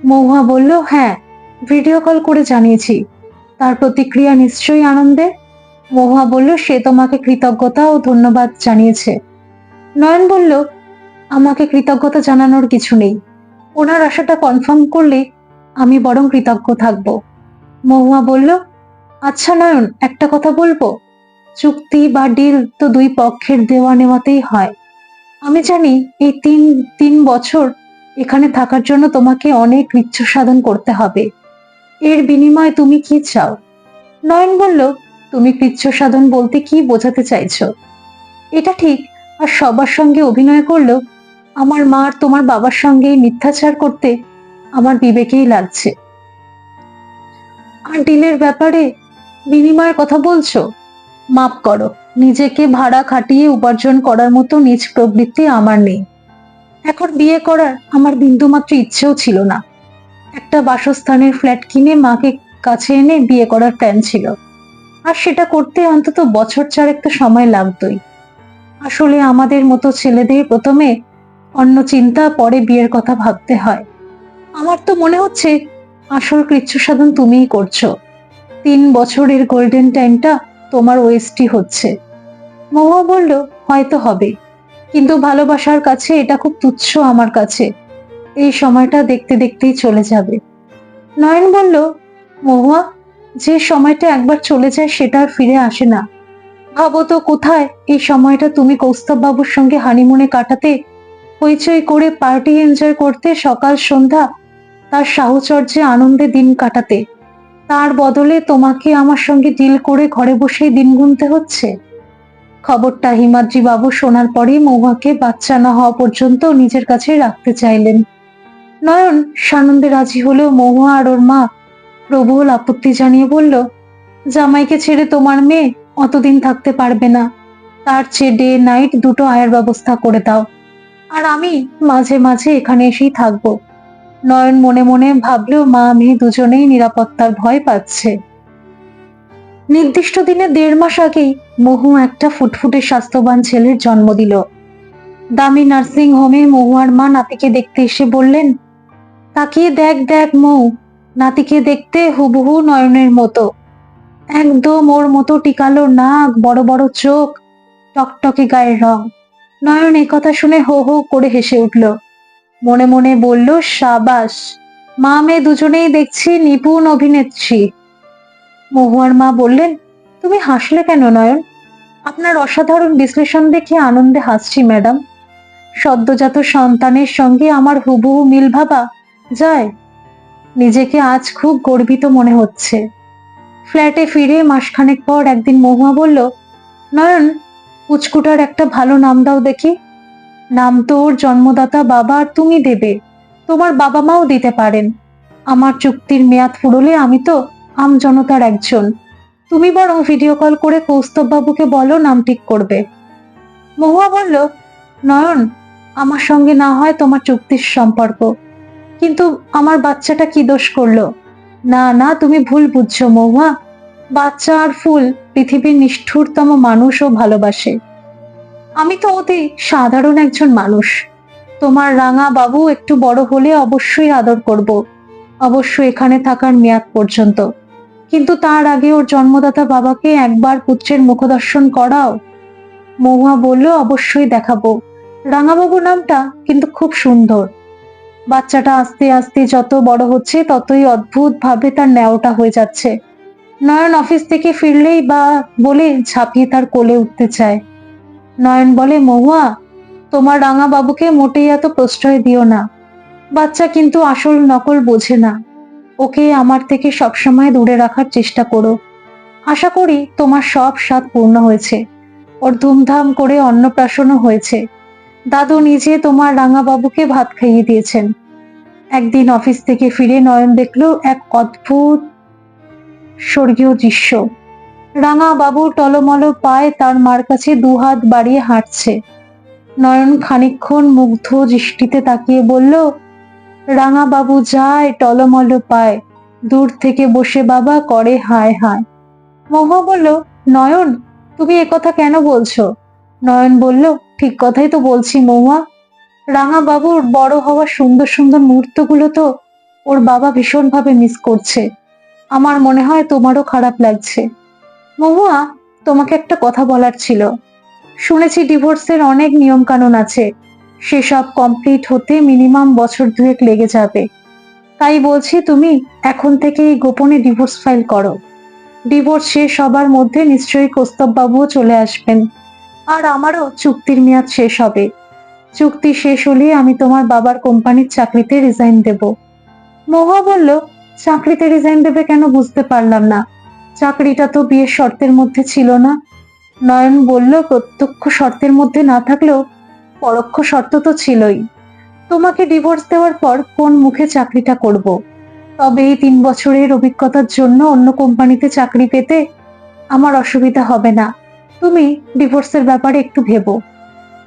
মহুয়া বলল, হ্যাঁ, ভিডিও কল করে জানিয়েছি। তার প্রতিক্রিয়া নিশ্চয়ই আনন্দের। মহুয়া বলল, সে তোমাকে কৃতজ্ঞতা ও ধন্যবাদ জানিয়েছে। নয়ন বলল, আমাকে কৃতজ্ঞতা জানানোর কিছু নেই। ওনার আশাটা কনফার্ম করলে আমি বরং কৃতজ্ঞ থাকব। মহুয়া বলল, আচ্ছা নয়ন, একটা কথা বলবো। চুক্তি বা ডিল তো দুই পক্ষের দেওয়া নেওয়াতেই হয়। আমি জানি এই তিন তিন বছর এখানে থাকার জন্য তোমাকে অনেক কৃচ্ছ সাধন করতে হবে। এর বিনিময়ে তুমি কি চাও? নয়ন বলল, তুমি কৃচ্ছ সাধন বলতে কি বোঝাতে চাইছো? এটা ঠিক, আর সবার সঙ্গে অভিনয় করলেও আমার মা আর তোমার বাবার সঙ্গে এই মিথ্যাচার করতে আমার বিবেকেই লাগছে। আর ডিলের ব্যাপারে বিনিময়ের কথা বলছো? মাপ করো, নিজেকে ভাড়া খাটিয়ে উপার্জন করার মতো নিজ প্রবৃত্তি আমার নেই। এখন বিয়ে করার আমার বিন্দুমাত্র ইচ্ছেও ছিল না। একটা বাসস্থানের ফ্ল্যাট কিনে মাকে কাছে এনে বিয়ে করার প্ল্যান ছিল, আর সেটা করতে অন্তত বছর চারেক তো সময় লাগতোই। আসলে আমাদের মতো ছেলেদের প্রথমে অন্য চিন্তা, পরে বিয়ের কথা ভাবতে হয়। আমার তো মনে হচ্ছে আসল কৃচ্ছ সাধন তুমিই করছো। 3 বছরের গোল্ডেন টাইমটা তোমার ওয়েস্টই হচ্ছে। মহুয়া বলল, হয়তো হবে, কিন্তু ভালোবাসার কাছে এটা খুব তুচ্ছ আমার কাছে। এই সময়টা দেখতে দেখতেই চলে যাবে। নয়ন বলল, মহুয়া, যে সময়টা একবার চলে যায় সেটা আর ফিরে আসে না। ভাবো তো, কোথায় এই সময়টা তুমি কৌস্তব বাবুর সঙ্গে হানিমুনে কাটাতে, হইচই করে পার্টি এনজয় করতে, সকাল সন্ধ্যা তার সাহচর্যে আনন্দে দিন কাটাতে। তার বদলে তোমাকে আমার সঙ্গে ডিল করে ঘরে বসেই দিন গুনতে হচ্ছে। খবরটা হিমাদ্রি বাবু শোনার পরই মহুয়াকে বাচ্চা না হওয়া পর্যন্ত নিজের কাছে রাখতে চাইলেন। নয়ন সানন্দে রাজি হলেও মহুয়া আর ওর মা প্রবল আপত্তি জানিয়ে বলল, জামাইকে ছেড়ে তোমার মেয়ে অতদিন থাকতে পারবে না, তার চেয়ে ডে নাইট দুটো আয়ের ব্যবস্থা করে দাও, আর আমি মাঝে মাঝে এখানে এসেই থাকবো। নয়ন মনে মনে ভাবলেও মা মেয়ে দুজনেই নিরাপত্তার ভয় পাচ্ছে। নির্দিষ্ট দিনে 1.5 মাস আগেই মহু একটা ফুটফুটে স্বাস্থ্যবান ছেলের জন্ম দিল। দামি নার্সিং হোমে মহুয়ার মা নাতিকে দেখতে এসে বললেন, তাকিয়ে দেখ দেখ মৌ, নাতিকে দেখতে হুবহু নয়নের মতো, একদম ওর মতো টিকালো নাক, বড় বড় চোখ, টকটকে গায়ের রং। নয়ন এই কথা শুনে হো হো করে হেসে উঠল। মনে মনে বলল, সাবাস, মা মেয়ে দুজনেই দেখছি নিপুণ অভিনেত্রী। মহুয়ার মা বললেন, তুমি হাসলে কেন নয়ন? আপনার অসাধারণ বিশ্লেষণ দেখে আনন্দে হাসছি ম্যাডাম। সদ্যজাত সন্তানের সঙ্গে আমার হুবহু মিল ভাবা যায়। নিজেকে আজ খুব গর্বিত মনে হচ্ছে। ফ্ল্যাটে ফিরে মাসখানেক পর একদিন মহুয়া বলল, নয়ন, পুচকুটার একটা ভালো নাম দাও দেখি। নাম তো ওর জন্মদাতা বাবা আর তুমি দেবে, তোমার বাবা মাও দিতে পারেন। আমার চুক্তির মেয়াদ ফুরলে আমি তো আমজনতার একজন, তুমি বরং ভিডিও কল করে কৌস্তব বাবুকে বলো নাম ঠিক করবে। মহুয়া বলল, নয়ন, আমার সঙ্গে না হয় তোমার চুক্তির সম্পর্ক, কিন্তু আমার বাচ্চাটা কি দোষ করলো? না না, তুমি ভুল বুঝছো মহুয়া, বাচ্চা আর ফুল পৃথিবীর নিষ্ঠুরতম মানুষও ভালোবাসে। আমি তো অতি সাধারণ একজন মানুষ। তোমার রাঙা বাবু একটু বড় হলে অবশ্যই আদর করব, অবশ্যই এখানে থাকার মেয়াদ পর্যন্ত, কিন্তু তার আগে ওর জন্মদাতা বাবাকে একবার পুত্রের মুখদর্শন করাও। মহুয়া বলল, অবশ্যই দেখাবো। রাঙাবাবু নামটা কিন্তু খুব সুন্দর। বাচ্চাটা আস্তে আস্তে যত বড় হচ্ছে ততই অদ্ভুত ভাবে তার ন্যাওটা হয়ে যাচ্ছে। নয়ন অফিস থেকে ফিরলেই বা বলে ঝাঁপিয়ে তার কোলে উঠতে চায়। নয়ন বলে, মহুয়া, তোমার রাঙা বাবুকে মোটেই এত প্রশ্রয় দিও না। বাচ্চা কিন্তু আসল নকল বোঝে না। ওকে আমার থেকে সবসময় দূরে রাখার চেষ্টা করো। আশা করি তোমার সব স্বাদ পূর্ণ হয়েছে। ওর ধুমধাম করে অন্নপ্রাশনও হয়েছে। দাদু নিজে তোমার রাঙা বাবুকে ভাত খাইয়ে দিয়েছেন। একদিন অফিস থেকে ফিরে নয়ন দেখলো এক অদ্ভুত স্বর্গীয় দৃশ্য। রাঙা বাবু টলমল পায়ে তার মার কাছে 2 হাত বাড়িয়ে হাঁটছে। নয়ন খানিকক্ষণ মুগ্ধ দৃষ্টিতে তাকিয়ে বলল, রাঙা বাবু যায় টলমল পায়, দূর থেকে বসে বাবা করে হায় হায়। মহুয়া বলল, নয়ন, তুমি একথা কেন বলছো? নয়ন বলল, ঠিক কথাই তো বলছি মহুয়া। রাঙা বাবুর বড় হওয়ার সুন্দর সুন্দর মুহূর্তগুলো তো ওর বাবা ভীষণভাবে মিস করছে। আমার মনে হয় তোমারও খারাপ লাগছে। মহুয়া, তোমাকে একটা কথা বলার ছিল। শুনেছি ডিভোর্সের অনেক নিয়ম কানুন আছে, সেসব কমপ্লিট হতে মিনিমাম বছর 2 লেগে যাবে। তাই বলছি তুমি এখন থেকেই গোপনে ডিভোর্স ফাইল করো। ডিভোর্স শেষ হবার মধ্যে নিশ্চয়ই কৌস্তব বাবুও চলে আসবেন, আর আমারও চুক্তির মেয়াদ শেষ হবে। চুক্তি শেষ হলে আমি তোমার বাবার কোম্পানির চাকরিতে রিজাইন দেব। মহুয়া বলল, চাকরিতে রিজাইন দেবে কেন বুঝতে পারলাম না। চাকরিটা তো বিয়ের শর্তের মধ্যে ছিল না। নয়ন বলল, প্রত্যক্ষ শর্তের মধ্যে না থাকলেও পরোক্ষ শর্ত তো ছিলই। তোমাকে ডিভোর্স দেওয়ার পর কোন মুখে চাকরিটা করব? তবে এই 3 বছরের অভিজ্ঞতার জন্য অন্য কোম্পানিতে চাকরি পেতে আমার অসুবিধা হবে না। তুমি ডিভোর্সের ব্যাপারে একটু ভেবো।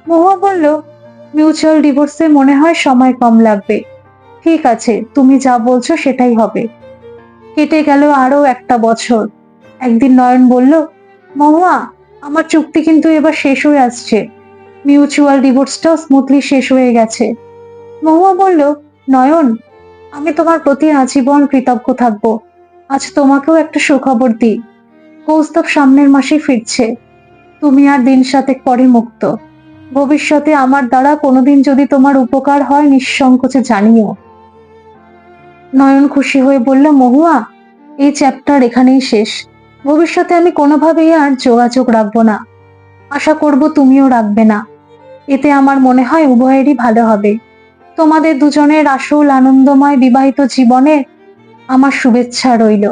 মহুয়া বলল, মিউচুয়াল ডিভোর্সে মনে হয় সময় কম লাগবে। ঠিক আছে, তুমি যা বলছো সেটাই হবে। কেটে গেল আরো একটা বছর। একদিন নয়ন বলল, মহুয়া, আমার চুক্তি কিন্তু এবার শেষ হয়ে আসছে। মিউচুয়াল ডিভোর্সটাও স্মুথলি শেষ হয়ে গেছে। মহুয়া বলল, নয়ন, আমি তোমার প্রতি আজীবন কৃতজ্ঞ থাকব। আজ তোমাকেও একটা সুখবর দিই। কৌস্তব সামনের মাসে ফিরছে। তুমি আর দিন 7 পরে মুক্ত। ভবিষ্যতে আমার দ্বারা কোনোদিন যদি তোমার উপকার হয় নিঃসংকোচে জানিও। নয়ন খুশি হয়ে বলল, মহুয়া, এই চ্যাপ্টার এখানেই শেষ। ভবিষ্যতে আমি কোনোভাবেই আর যোগাযোগ রাখবো না। আশা করব তুমিও রাখবে না। এতে আমার মনে হয় উভয়েরই ভালো হবে। তোমাদের দুজনের আসল আনন্দময় বিবাহিত জীবনে আমার শুভেচ্ছা রইল।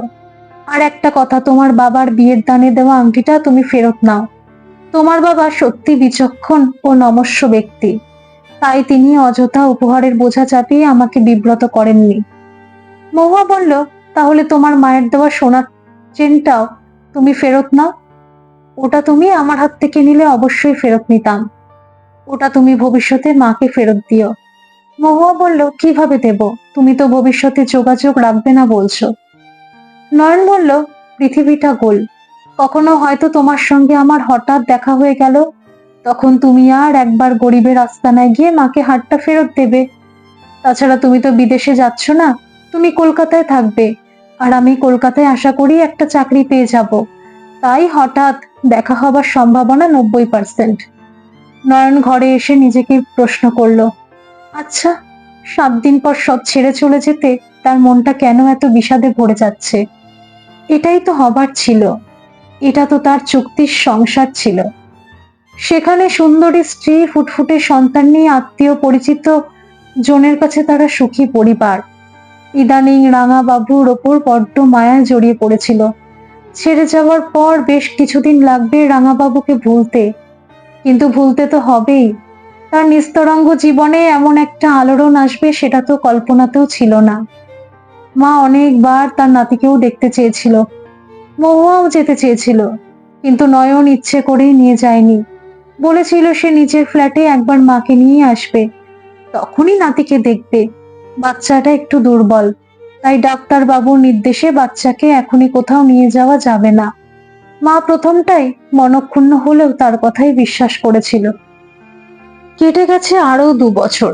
আর একটা কথা, তোমার বাবার বিয়ের দানে দেওয়া আংটিটা তুমি ফেরত নাও। তোমার বাবা সত্যি বিচক্ষণ ও নমস্য ব্যক্তি, তাই তিনি অযথা উপহারের বোঝা চাপিয়ে আমাকে বিব্রত করেননি। মহুয়া বলল, তাহলে তোমার মায়ের দেওয়া সোনার চেনটাও তুমি ফেরত নাও। ওটা তুমি আমার হাত থেকে নিলে অবশ্যই ফেরত নিতাম। ওটা তুমি ভবিষ্যতে মাকে ফেরত দিও। মহুয়া বলল, কিভাবে দেব? তুমি তো ভবিষ্যতে যোগাযোগ রাখবে না বলছো। নয়ন বলল, পৃথিবীটা গোল। কখনো হয়তো তোমার সঙ্গে আমার হঠাৎ দেখা হয়ে গেল, তখন তুমি আর একবার গরিবের আস্তানায় গিয়ে মাকে হাতটা ফেরত দেবে। তাছাড়া তুমি তো বিদেশে যাচ্ছ না, তুমি কলকাতায় থাকবে, আর আমি কলকাতায় আশা করি একটা চাকরি পেয়ে যাব। তাই হঠাৎ দেখা হবার সম্ভাবনা 90%। নয়ন ঘরে এসে নিজেকে প্রশ্ন করলো, আচ্ছা, 7 দিন পর সব ছেড়ে চলে যেতে তার মনটা কেন এত বিষাদে ভরে যাচ্ছে? এটাই তো হবার ছিল। এটা তো তার চুক্তির সংসার ছিল। সেখানে সুন্দরী স্ত্রী, ফুটফুটে সন্তান নিয়ে আত্মীয় পরিচিত জনের কাছে তারা সুখী পরিবার। ইদানিং রাঙা বাবুর ওপর বড্ড মায়ায় জড়িয়ে পড়েছিল। ছেড়ে যাওয়ার পর বেশ কিছুদিন লাগবে রাঙা বাবুকে ভুলতে, কিন্তু ভুলতে তো হবেই। তার নিস্তরঙ্গ জীবনে এমন একটা আলোড়ন আসবে সেটা তো কল্পনাতেও ছিল না। মা অনেকবার তার নাতিকেও দেখতে চেয়েছিল, মহুয়াও যেতে চেয়েছিল, কিন্তু নয়ন ইচ্ছে করেই নিয়ে যায়নি। বলেছিল সে নিজের ফ্ল্যাটে একবার মাকে নিয়ে আসবে, তখনই নাতিকে দেখবে। বাচ্চাটা একটু দুর্বল, তাই ডাক্তার বাবুর নির্দেশে বাচ্চাকে এখনই কোথাও নিয়ে যাওয়া যাবে না। মা প্রথমটাই মনক্ষুণ্ণ হলেও তার কথাই বিশ্বাস করেছিল। কেটে গেছে আরো 2 বছর।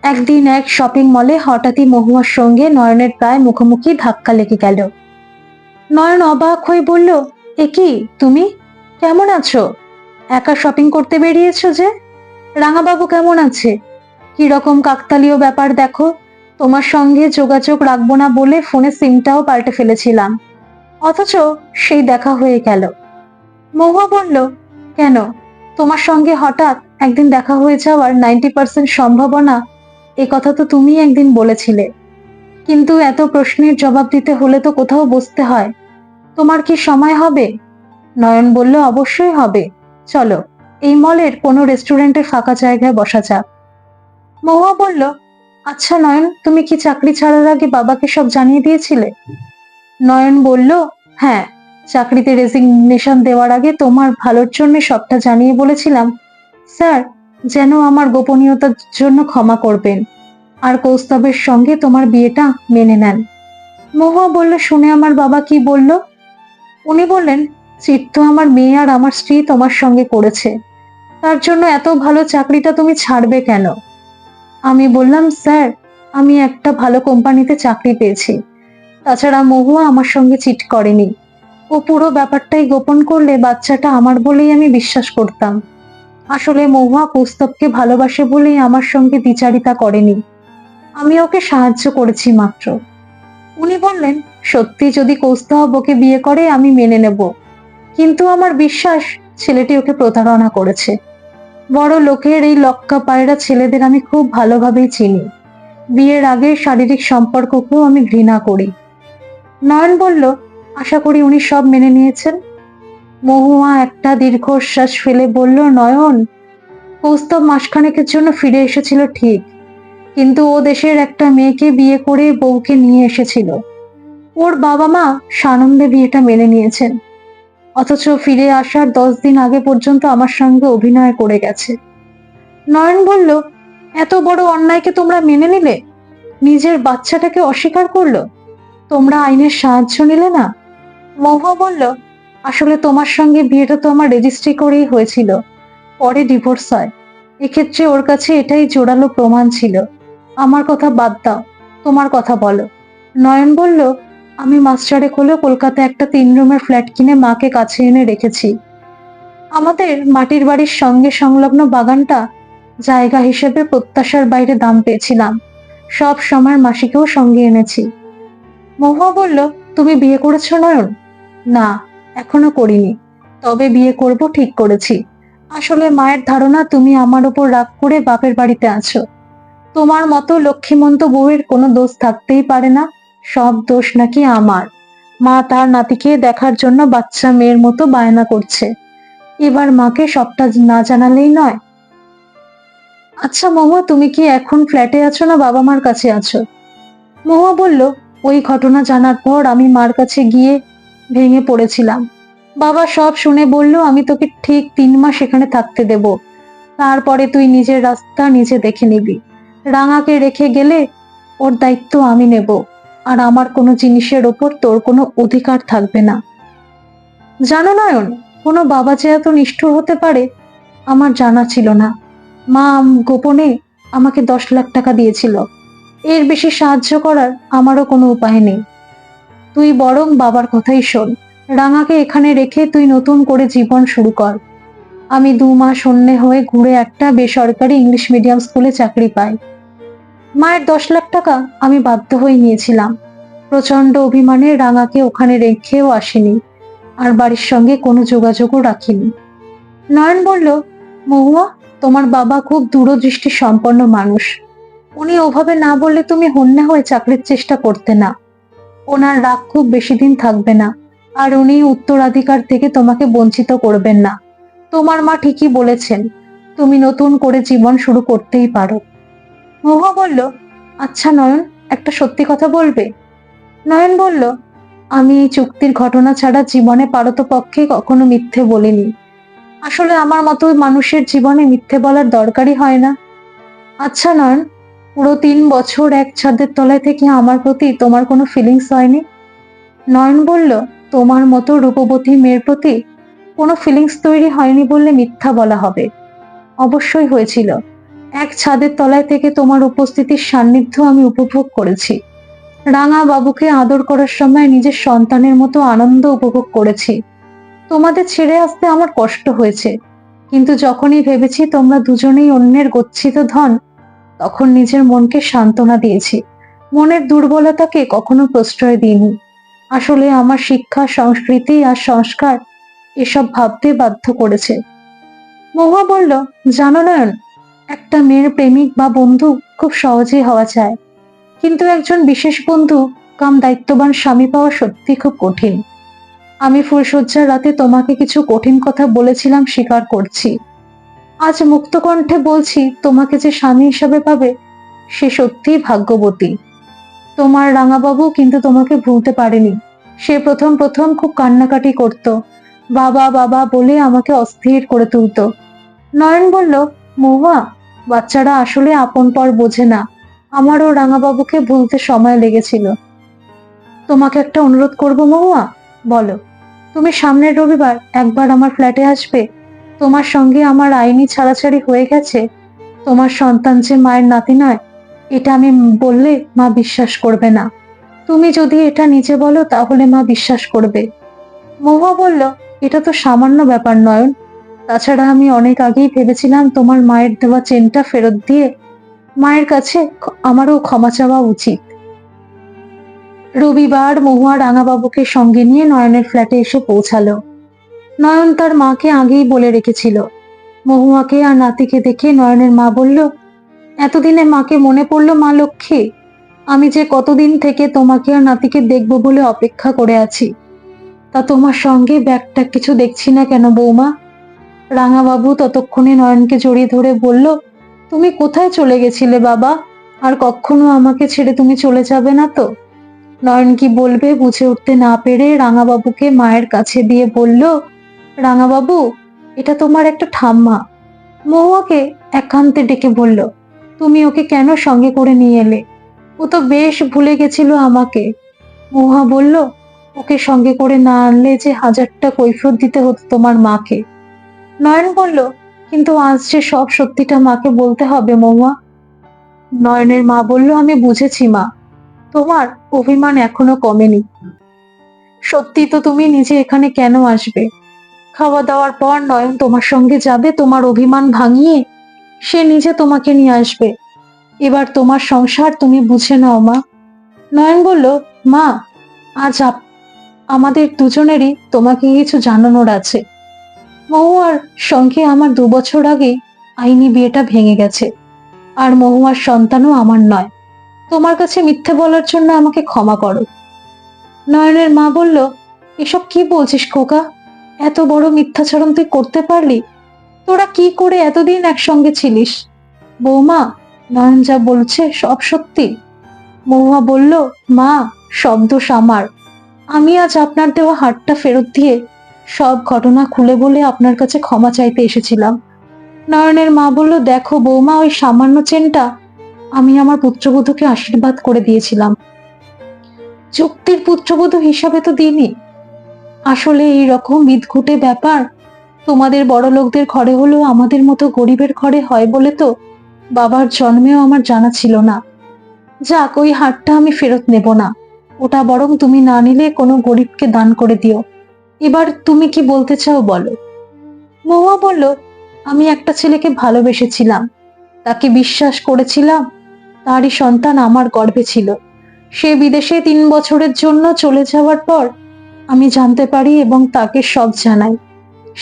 একদিন এক শপিং মলে হঠাৎই মহুয়ার সঙ্গে নয়নের প্রায় মুখোমুখি ধাক্কা লেগে গেল। নয়ন অবাক হয়ে বলল, এ কি তুমি? কেমন আছো? একা শপিং করতে বেরিয়েছো যে? রাঙাবাবু কেমন আছে? কি রকম কাকতালীয় ব্যাপার দেখো। তোমার সঙ্গে যোগাযোগ রাখবো না বলে ফোনে সিমটাও পাল্টে ফেলেছিলাম, অথচ সেই দেখা হয়ে গেল। মহুয়া বলল, কেন? তোমার সঙ্গে হঠাৎ একদিন দেখা হয়ে যাওয়ার 90% সম্ভাবনা, এ কথা তো তুমি একদিন বলেছিলে। কিন্তু এত প্রশ্নের জবাব দিতে হলে তো কোথাও বসতে হয়। তোমার কি সময় হবে? নয়ন বলল, অবশ্যই হবে। চলো, এই মলের কোনো রেস্টুরেন্টের ফাঁকা জায়গায় বসা যাক। মহুয়া বলল, আচ্ছা নয়ন, তুমি কি চাকরি ছাড়ার আগে বাবাকে সব জানিয়ে দিয়েছিলে? নয়ন বলল, হ্যাঁ, চাকরিতে রেজিগনেশন দেওয়ার আগে তোমার ভালোর জন্য সবটা জানিয়ে বলেছিলাম, স্যার যেন আমার গোপনীয়তার জন্য ক্ষমা করবেন, আর কৌস্তবের সঙ্গে তোমার বিয়েটা মেনে নেন। মহুয়া বলল, শুনে আমার বাবা কি বলল? উনি বললেন, চিট তো আমার মেয়ে আর আমার স্ত্রী তোমার সঙ্গে করেছে, তার জন্য এত ভালো চাকরিটা তুমি ছাড়বে কেন? আমি বললাম, স্যার আমি একটা ভালো কোম্পানিতে চাকরি পেয়েছি। তাছাড়া মহুয়া আমার সঙ্গে চিট করেনি। ও পুরো ব্যাপারটাই গোপন করলে বাচ্চাটা আমার বলেই আমি বিশ্বাস করতাম। আসলে মহুয়া কৌস্তবকে ভালোবাসে বলেই আমার সঙ্গে দ্বিচারিতা করেনি। আমি ওকে সাহায্য করেছি মাত্র। উনি বললেন, সত্যি যদি কৌস্তব ওকে বিয়ে করে আমি মেনে নেব, কিন্তু আমার বিশ্বাস ছেলেটি ওকে প্রতারণা করেছে। বড় লোকের এই লক্কা পায়রা ছেলেদের আমি খুব ভালোভাবেই চিনি। বিয়ের আগে শারীরিক সম্পর্ককেও আমি ঘৃণা করি। নয়ন বলল, আশা করি উনি সব মেনে নিয়েছেন। মহুয়া একটা দীর্ঘশ্বাস ফেলে বলল, নয়ন, কৌস্তব মাসখানেকের জন্য ফিরে এসেছিল ঠিক, কিন্তু ও দেশের একটা মেয়েকে বিয়ে করে বউকে নিয়ে এসেছিল। ওর বাবা মা সানন্দে বিয়েটা মেনে নিয়েছেন, অথচ ফিরে আসার 10 দিন আগে পর্যন্ত আমার সঙ্গে অভিনয় করে গেছে। নয়ন বলল, এত বড় অন্যায়কে তোমরা মেনে নিলে? নিজের বাচ্চাটাকে অস্বীকার করলো? তোমরা আইনের সাহায্য নিলে না? মহুয়া বলল, আসলে তোমার সঙ্গে বিয়েটা তো আমার রেজিস্ট্রি করেই হয়েছিল, পরে ডিভোর্স হয়। এক্ষেত্রে ওর কাছে এটাই জোরালো প্রমাণ ছিল। আমার কথা বাদ দাও, তোমার কথা বলো। নয়ন বলল, আমি মাস্টারেক হলেও কলকাতায় একটা 3 রুমের ফ্ল্যাট কিনে মাকে কাছে এনে রেখেছি। আমাদের মাটির বাড়ির সঙ্গে সংলগ্ন বাগানটা জায়গা হিসেবে প্রত্যাশার বাইরে দাম পেয়েছিলাম। সব সময়ের মাসিকেও সঙ্গে এনেছি। মহুয়া বলল, তুমি বিয়ে করেছো নয়ন? না, এখনো করিনি, তবে বিয়ে করব ঠিক করেছি। আসলে মায়ের ধারণা তুমি আমার ওপর রাগ করে বাপের বাড়িতে আছো। তোমার মতো লক্ষ্মীমন্ত বউয়ের কোনো দোষ থাকতেই পারে না, সব দোষ নাকি আমার। মা তার নাতিকে দেখার জন্য বাচ্চা মেয়ের মতো বায়না করছে, এবার মাকে সবটা না জানালেই নয়। আচ্ছা মহুয়া, তুমি কি এখন ফ্ল্যাটে আছো না বাবা মার কাছে আছো? মহুয়া বলল, ওই ঘটনা জানার পর আমি মার কাছে গিয়ে ভেঙে পড়েছিলাম। বাবা সব শুনে বলল, আমি তোকে ঠিক 3 মাস এখানে থাকতে দেব, তারপরে তুই নিজের রাস্তা নিজে দেখে নিবি। রাঙাকে রেখে গেলে ওর দায়িত্ব আমি নেব, আর আমার কোনো জিনিসের ওপর তোর কোনো অধিকার থাকবে না। জানো নয়ন, কোনো বাবা যে এত নিষ্ঠুর হতে পারে আমার জানা ছিল না। মা গোপনে আমাকে 10 লাখ টাকা দিয়েছিল, এর বেশি সাহায্য করার আমারও কোনো উপায় নেই। তুই বরং বাবার কথাই শোন, রাঙাকে এখানে রেখে তুই নতুন করে জীবন শুরু কর। আমি 2 মাস অন্যে হয়ে ঘুরে একটা বেসরকারি ইংলিশ মিডিয়াম স্কুলে চাকরি পাই। মায়ের 10 লাখ টাকা আমি বাধ্য হয়ে নিয়েছিলাম। প্রচন্ড অভিমানে রাঙাকে ওখানে রেখেও আসিনি, আর বাড়ির সঙ্গে কোনো যোগাযোগও রাখিনি। নয়ন বলল, মহুয়া, তোমার বাবা খুব দূরদৃষ্টি সম্পন্ন মানুষ। উনি ওভাবে না বললে তুমি হন্যে হয়ে চাকরির চেষ্টা করতে না। ওনার রাগ খুব বেশি দিন থাকবে না, আর উনি উত্তরাধিকার থেকে তোমাকে বঞ্চিত করবেন না। তোমার মা ঠিকই বলেছেন, তুমি নতুন করে জীবন শুরু করতেই পারো। মহুয়া বলল, আচ্ছা নয়ন, একটা সত্যি কথা বলবে? নয়ন বলল, আমি এই চুক্তির ঘটনা ছাড়া জীবনে পারতপক্ষে কখনো মিথ্যে বলিনি। আসলে আমার মতো মানুষের জীবনে মিথ্যে বলার দরকারই হয় না। আচ্ছা নয়ন, পুরো 3 বছর এক ছাদের তলায় থেকে আমার প্রতি তোমার কোনো ফিলিংস হয়নি? নয়ন বলল, তোমার মতো রূপবতী মেয়ের প্রতি কোনো ফিলিংস তৈরি হয়নি বললে মিথ্যা বলা হবে। অবশ্যই হয়েছিল। এক ছাদের তলায় থেকে তোমার উপস্থিতির সান্নিধ্য আমি উপভোগ করেছি। রাঙা বাবুকে আদর করার সময় নিজের সন্তানের মতো আনন্দ উপভোগ করেছি। তোমাদের ছেড়ে আসতে আমার কষ্ট হয়েছে, কিন্তু যখনই ভেবেছি তোমরা দুজনেই অন্যের গচ্ছিত ধন, তখন নিজের মনকে সান্ত্বনা দিয়েছি। মনের দুর্বলতাকে কখনো প্রশ্রয় দিইনি। আসলে আমার শিক্ষা, সংস্কৃতি আর সংস্কার এসব ভাবতে বাধ্য করেছে। মহুয়া বলল, জানো নয়ন, একটা মেয়ের প্রেমিক বা বন্ধু খুব সহজেই হওয়া যায়, কিন্তু একজন বিশেষ বন্ধু কাম দায়িত্ববান স্বামী পাওয়া সত্যি খুব কঠিন। আমি ফুলশয্যার রাতে তোমাকে কিছু কঠিন কথা বলেছিলাম, স্বীকার করছি। আজ মুক্ত কণ্ঠে বলছি, তোমাকে যে স্বামী হিসাবে পাবে সে সত্যিই ভাগ্যবতী। তোমার রাঙাবাবু কিন্তু তোমাকে ভুলতে পারেনি। সে প্রথম প্রথম খুব কান্নাকাটি করত, বাবা বাবা বলে আমাকে অস্থির করে তুলতো। নয়ন বলল, মহুয়া, বাচ্চারা আসলে আপন পর বোঝে না। আমারও রাঙাবাবুকে ভুলতে সময় লেগেছিল। তোমাকে একটা অনুরোধ করব মহুয়া, বলো। তুমি সামনের রবিবার একবার আমার ফ্ল্যাটে আসবে। তোমার সঙ্গে আমার আইনি ছাড়াছাড়ি হয়ে গেছে। তোমার সন্তান যে মায়ের নাতি নয়, এটা আমি বললে মা বিশ্বাস করবে না। তুমি যদি এটা নিজে বলো তাহলে মা বিশ্বাস করবে। মহুয়া বলল, এটা তো সামান্য ব্যাপার নয়ন। তাছাড়া আমি অনেক আগেই ভেবেছিলাম তোমার মায়ের দেওয়া চেনটা ফেরত দিয়ে মায়ের কাছে আমারও ক্ষমা চাওয়া উচিত। রবিবার মহুয়া রাঙাবাবুকে সঙ্গে নিয়ে নয়নের ফ্ল্যাটে এসে পৌঁছালো। নয়ন তার মাকে আগেই বলে রেখেছিল। মহুয়াকে আর নাতিকে দেখে নয়নের মা বলল, এতদিনে মাকে মনে পড়লো মা লক্ষ্মী। আমি যে কতদিন থেকে তোমাকে আর নাতিকে দেখবো বলে অপেক্ষা করে আছি। তা তোমার সঙ্গে ব্যাগটা কিছু দেখছি না কেন বৌমা? রাঙাবাবু ততক্ষণে নয়নকে জড়িয়ে ধরে বলল, তুমি কোথায় চলে গেছিলে বাবা? আর কখনো আমাকে ছেড়ে তুমি চলে যাবে না তো? নয়ন কি বলবে বুঝে উঠতে না পেরে রাঙাবাবুকে মায়ের কাছে দিয়ে বলল, রাঙাবাবু, এটা তোমার একটা ঠাম্মা। মহুয়াকে একান্তে ডেকে বলল, তুমি ওকে কেন সঙ্গে করে নিয়ে এলে? ও তো বেশ ভুলে গেছিল আমাকে। মহুয়া বলল, ওকে সঙ্গে করে না আনলে যে 1000টা কৈফিয়ত দিতে হতো তোমার মাকে। নয়ন বলল, কিন্তু আজ যে সব সত্যিটা মাকে বলতে হবে মহুয়া। নয়নের মা বলল, আমি বুঝেছি মা, তোমার অভিমান এখনো কমেনি। সত্যি তো তুমি নিজে এখানে কেন আসবে? খাওয়া দাওয়ার পর নয়ন তোমার সঙ্গে যাবে, তোমার অভিমান ভাঙিয়ে সে নিজে তোমাকে নিয়ে আসবে। এবার তোমার সংসার তুমি বুঝে নাও মা। নয়ন বলল, মা, আজ আমাদের দুজনেরই তোমাকে কিছু জানানোর আছে। মহুয়ার সঙ্গে আমার 2 বছর আগে আইনি বিয়েটা ভেঙে গেছে, আর মহুয়ার সন্তানও আমার নয়। তোমার কাছে মিথ্যে বলার জন্য আমাকে ক্ষমা করো। নয়নের মা বলল, এসব কি বলছিস খোকা? এত বড় মিথ্যাচরণ তুই করতে পারলি? তোরা কি করে এতদিন একসঙ্গে ছিলিস? বৌমা, নয়ন যা বলছে সব সত্যি। মহুয়া বলল, মা, সব দোষ আমার। আমি আজ আপনার দেওয়া হারটা ফেরত দিয়ে সব ঘটনা খুলে বলে আপনার কাছে ক্ষমা চাইতে এসেছিলাম। নয়নের মা বলল, দেখো বৌমা, ওই সামান্য চেনটা আমি আমার পুত্রবধূকে আশীর্বাদ করে দিয়েছিলাম, চুক্তির পুত্রবধূ হিসাবে তো দিইনি। আসলে এই রকম বিদঘুটে ব্যাপার তোমাদের বড় লোকদের ঘরে হলেও আমাদের মতো গরিবের ঘরে হয় বলে তো বাবার জন্মেও আমার জানা ছিল না। যাক, ওই হারটা আমি ফেরত নেব না, ওটা বরং তুমি না নিলে কোনো গরিবকে দান করে দিও। এবার তুমি কি বলতে চাও বলো। মহুয়া বলল, আমি একটা ছেলেকে ভালোবেসেছিলাম, তাকে বিশ্বাস করেছিলাম, তারই সন্তান আমার গর্ভে ছিল। সে বিদেশে 3 বছরের জন্য চলে যাওয়ার পর আমি জানতে পারি এবং তাকে সব জানাই।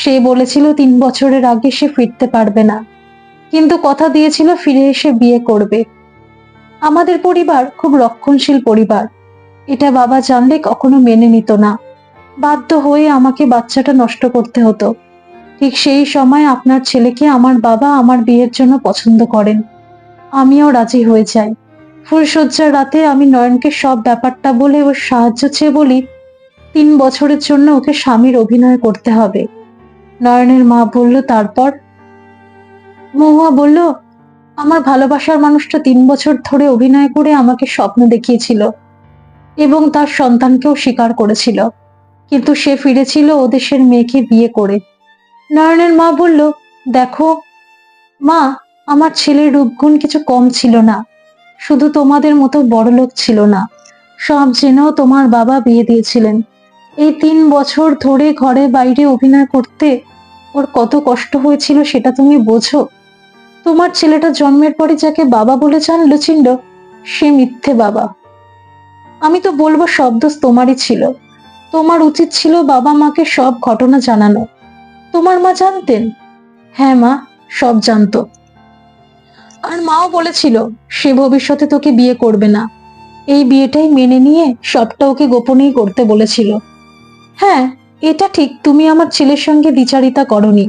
সে বলেছিল 3 বছরের আগে সে ফিরতে পারবে না, কিন্তু কথা দিয়েছিল ফিরে এসে বিয়ে করবে। আমাদের পরিবার খুব রক্ষণশীল পরিবার, এটা বাবা জানলে কখনো মেনে নিত না। বাধ্য হয়ে আমাকে বাচ্চাটা নষ্ট করতে হতো। ঠিক সেই সময় আপনার ছেলেকে আমার বাবা আমার বিয়ের জন্য পছন্দ করেন। আমিও রাজি হয়ে যাই। ফুলশয্যার রাতে আমি নয়নকে সব ব্যাপারটা বলে ওর সাহায্য চেয়ে বলি, 3 বছরের জন্য ওকে স্বামীর অভিনয় করতে হবে। নয়নের মা বলল, তারপর? মহুয়া বলল, আমার ভালোবাসার মানুষটা 3 বছর ধরে অভিনয় করে আমাকে স্বপ্ন দেখিয়েছিল এবং তার সন্তানকেও স্বীকার করেছিল, কিন্তু সে ফিরেছিল ও দেশের মেয়েকে বিয়ে করে। নয়নের মা বলল, দেখো মা, আমার ছেলের রূপগুণ কিছু কম ছিল না, শুধু তোমাদের মতো বড়লোক ছিল না। সব জেনেও তোমার বাবা বিয়ে দিয়েছিলেন। এই 3 বছর ধরে ঘরে বাইরে অভিনয় করতে ওর কত কষ্ট হয়েছিল সেটা তুমি বোঝো? তোমার ছেলেটা জন্মের পরে যাকে বাবা বলে জানলো চিনল, সে মিথ্যে বাবা। আমি তো বলবো সব দোষ তোমারই ছিল। তোমার উচিত ছিল বাবা মাকে সব ঘটনা জানানো। তোমার মা জানতেন? হ্যাঁ মা, সব জানতো। আর মাও বলেছিল সে ভবিষ্যতে তোকে বিয়ে করবে না, এই বিয়েটাই মেনে নিয়ে সবটা ওকে গোপনেই করতে বলেছিল। হ্যাঁ, এটা ঠিক, তুমি আমার ছেলের সঙ্গে দ্বিচারিতা করনি।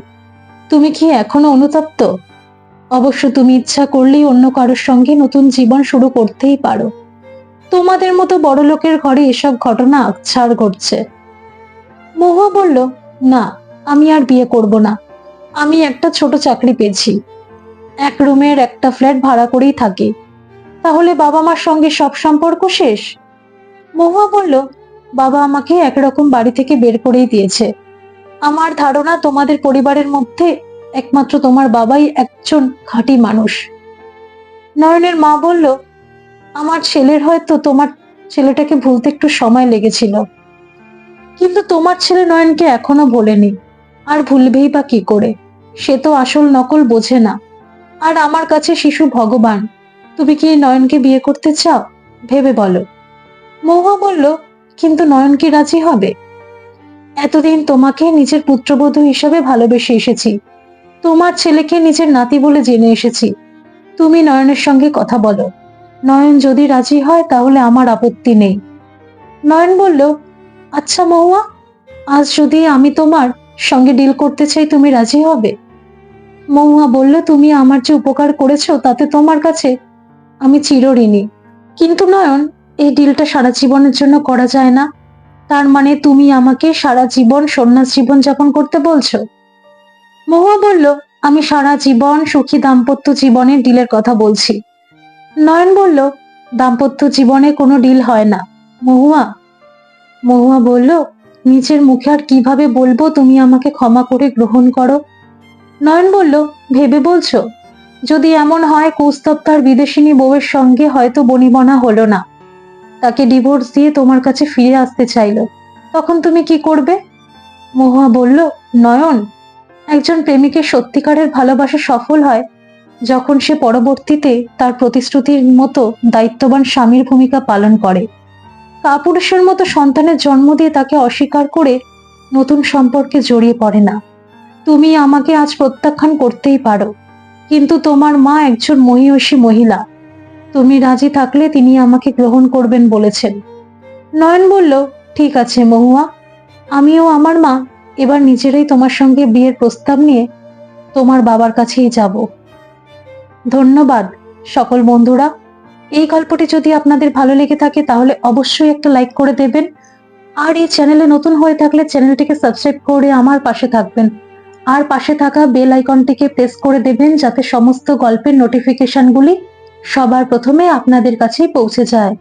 তুমি কি এখনো অনুতপ্ত? অবশ্য তুমি ইচ্ছা করলেই অন্য কারোর সঙ্গে নতুন জীবন শুরু করতেই পারো। তোমাদের মতো বড় লোকের ঘরে এসব ঘটনা আকছার ঘটছে। মহুয়া বলল, না, আমি আর বিয়ে করব না। আমি একটা ছোট চাকরি পেয়েছি, 1 রুমের একটা ফ্ল্যাট ভাড়া করেই থাকি। তাহলে বাবা মার সঙ্গে সব সম্পর্ক শেষ? মহুয়া বলল, বাবা আমাকে একরকম বাড়ি থেকে বের করেই দিয়েছে। আমার ধারণা তোমাদের পরিবারের মধ্যে একমাত্র তোমার বাবাই একজন খাঁটি মানুষ। নয়নের মা বলল, আমার ছেলের হয়তো তোমার ছেলেটাকে ভুলতে একটু সময় লেগেছিল, কিন্তু তোমার ছেলে নয়নকে এখনো ভোলেনি, আর ভুলবেই বা কি করে? সে তো আসল নকল বোঝে না। আর আমার কাছে শিশু ভগবান। তুমি কি নয়নকে বিয়ে করতে চাও? ভেবে বলো। মহুয়া বলল, কিন্তু নয়ন কি রাজি হবে? এতদিন তোমাকে নিজের পুত্রবধূ হিসেবে ভালোবেসে এসেছি, তোমার ছেলেকে নিজের নাতি বলে জেনে এসেছি। তুমি নয়নের সঙ্গে কথা বলো, নয়ন যদি রাজি হয় তাহলে আমার আপত্তি নেই। নয়ন বলল, আচ্ছা মহুয়া, আজ যদি আমি তোমার সঙ্গে ডিল করতে চাই তুমি রাজি হবে? মহুয়া বলল, তুমি আমার যে উপকার করেছো তাতে তোমার কাছে আমি চিরঋণী। কিন্তু নয়ন, এই ডিলটা সারা জীবনের জন্য করা যায় না। তার মানে তুমি আমাকে সারা জীবন সন্ন্যাস জীবন যাপন করতে বলছো? মহুয়া বলল, আমি সারা জীবন সুখী দাম্পত্য জীবনের ডিলের কথা বলছি। নয়ন বলল, দাম্পত্য জীবনে কোনো ডিল হয় না মহুয়া। মহুয়া বলল, নিজের মুখে আর কিভাবে বলবো তুমি আমাকে ক্ষমা করে গ্রহণ করো? নয়ন বলল, ভেবে বলছো? যদি এমন হয় কৌস্তব তার বিদেশিনী বউয়ের সঙ্গে হয়তো বনিবনা হলো না, তাকে ডিভোর্স দিয়ে তোমার কাছে ফিরে আসতে চাইলো, তখন তুমি কি করবে? মহুয়া বলল, নয়ন, একজন প্রেমিকের সত্যিকারের ভালোবাসা সফল হয় যখন সে পরবর্তীতে তার প্রতিশ্রুতির মতো দায়িত্ববান স্বামীর ভূমিকা পালন করে। কাপুরুষের মতো সন্তানের জন্ম দিয়ে তাকে অস্বীকার করে নতুন সম্পর্কে জড়িয়ে পড়ে না। তুমি আমাকে আজ প্রত্যাখ্যান করতেই পারো, কিন্তু তোমার মা একজন মহীয়সী মহিলা। তুমি রাজি থাকলে তিনি আমাকে গ্রহণ করবেন বলেছেন। নয়ন বলল, ঠিক আছে মহুয়া, আমিও আমার মা এবার নিজেরাই তোমার সঙ্গে বিয়ের প্রস্তাব নিয়ে তোমার বাবার কাছেই যাব। ধন্যবাদ সকল বন্ধুরা। এই গল্পটি যদি আপনাদের ভালো লেগে থাকে তাহলে অবশ্যই একটা লাইক করে দেবেন। আর এই চ্যানেলে নতুন হয়ে থাকলে চ্যানেলটিকে সাবস্ক্রাইব করে আমার পাশে থাকবেন, আর পাশে থাকা বেল আইকনটিকে প্রেস করে দেবেন যাতে সমস্ত গল্পের নোটিফিকেশনগুলি সবার প্রথমে আপনাদের কাছেই পৌঁছে যায়।